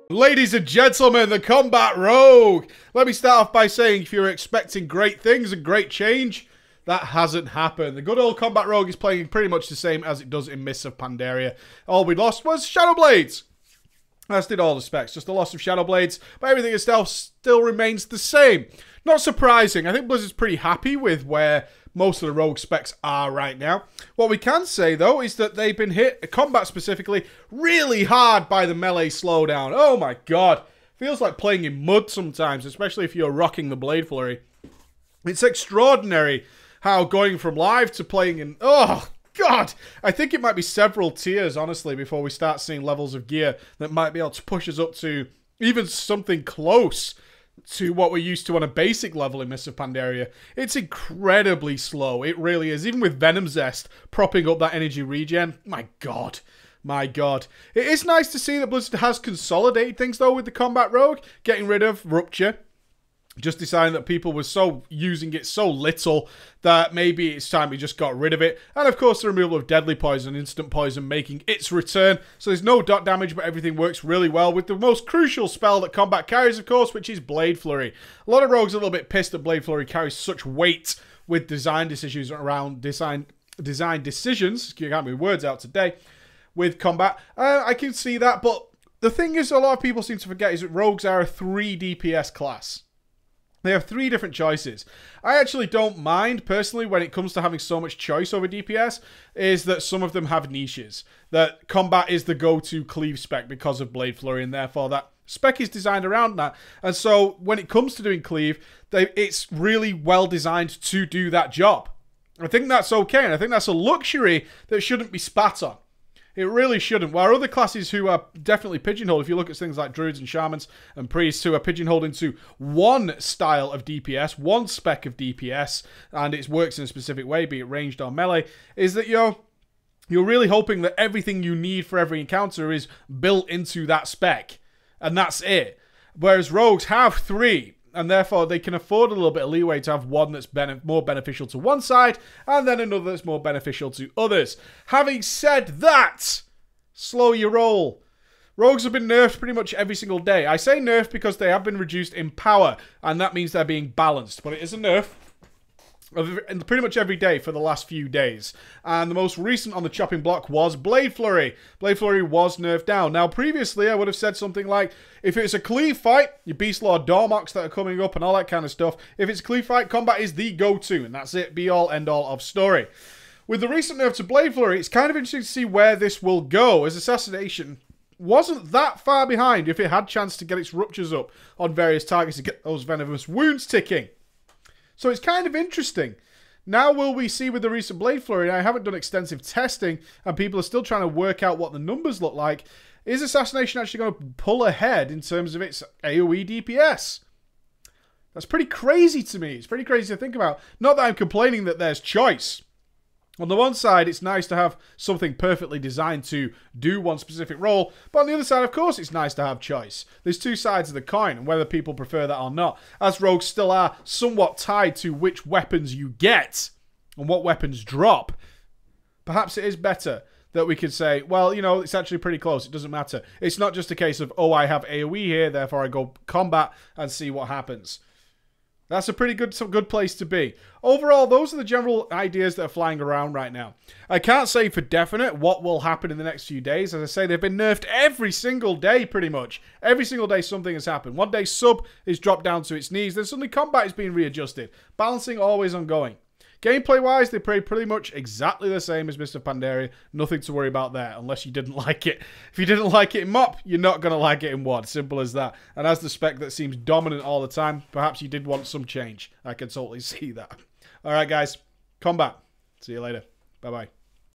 Ladies and gentlemen, the Combat Rogue! Let me start off by saying if you're expecting great things and great change, that hasn't happened. The good old Combat Rogue is playing pretty much the same as it does in Mists of Pandaria. All we lost was Shadow Blades! As did all the specs, just the loss of Shadow Blades, but everything itself still remains the same. Not surprising, I think Blizzard's pretty happy with where most of the Rogue specs are right now. What we can say, though, is that they've been hit, combat specifically, really hard by the melee slowdown. Oh my god. Feels like playing in mud sometimes, especially if you're rocking the Blade Flurry. It's extraordinary how going from live to playing in... Oh, God! I think it might be several tiers, honestly, before we start seeing levels of gear that might be able to push us up to even something close to what we're used to on a basic level in Mists of Pandaria. It's incredibly slow. It really is. Even with Venom Zest propping up that energy regen. My God. My God. It is nice to see that Blizzard has consolidated things, though, with the Combat Rogue. Getting rid of Rupture. Just deciding that people were so using it so little that maybe it's time we just got rid of it. And of course the removal of Deadly Poison, Instant Poison making its return. So there's no dot damage, but everything works really well with the most crucial spell that combat carries, of course, which is Blade Flurry. A lot of rogues are a little bit pissed that Blade Flurry carries such weight with design decisions around design decisions. I can't get my words out today with combat. I can see that, but the thing is a lot of people seem to forget is that rogues are a 3 DPS class. They have 3 different choices. I actually don't mind, personally, when it comes to having so much choice over DPS, is that some of them have niches. That combat is the go-to cleave spec because of Blade Flurry, and therefore that spec is designed around that. And so, when it comes to doing cleave, it's really well designed to do that job. I think that's okay, and I think that's a luxury that shouldn't be spat on. It really shouldn't. While other classes who are definitely pigeonholed, if you look at things like druids and shamans and priests who are pigeonholed into one style of DPS, one spec of DPS, and it works in a specific way, be it ranged or melee, is that you're really hoping that everything you need for every encounter is built into that spec. And that's it. Whereas rogues have 3. And therefore, they can afford a little bit of leeway to have one that's more beneficial to one side, and then another that's more beneficial to others. Having said that, slow your roll. Rogues have been nerfed pretty much every single day. I say nerfed because they have been reduced in power, and that means they're being balanced. But it is a nerf pretty much every day for the last few days. And the most recent on the chopping block was Blade Flurry. Blade Flurry was nerfed down. Now, previously, I would have said something like, if it's a cleave fight, your Beast Lord Dormox that are coming up and all that kind of stuff, if it's a cleave fight, combat is the go-to, and that's it, be-all, end-all of story. With the recent nerf to Blade Flurry, it's kind of interesting to see where this will go, as Assassination wasn't that far behind if it had chance to get its ruptures up on various targets to get those venomous wounds ticking. So it's kind of interesting. Now will we see with the recent Blade Flurry, I haven't done extensive testing, and people are still trying to work out what the numbers look like. Is Assassination actually going to pull ahead in terms of its AoE DPS? That's pretty crazy to me. It's pretty crazy to think about. Not that I'm complaining that there's choice. On the one side, it's nice to have something perfectly designed to do one specific role, but on the other side, of course, it's nice to have choice. There's 2 sides of the coin, and whether people prefer that or not, as rogues still are somewhat tied to which weapons you get and what weapons drop, perhaps it is better that we could say, well, you know, it's actually pretty close, it doesn't matter. It's not just a case of, oh, I have AoE here, therefore I go combat and see what happens. That's a pretty good place to be. Overall, those are the general ideas that are flying around right now. I can't say for definite what will happen in the next few days. As I say, they've been nerfed every single day, pretty much. Every single day something has happened. One day sub is dropped down to its knees, then suddenly combat is being readjusted. Balancing always ongoing. Gameplay-wise, they play pretty much exactly the same as Mists of Pandaria. Nothing to worry about there, unless you didn't like it. If you didn't like it in MOP, you're not going to like it in WoD. Simple as that. And as the spec that seems dominant all the time, perhaps you did want some change. I can totally see that. Alright, guys. Combat. See you later. Bye-bye.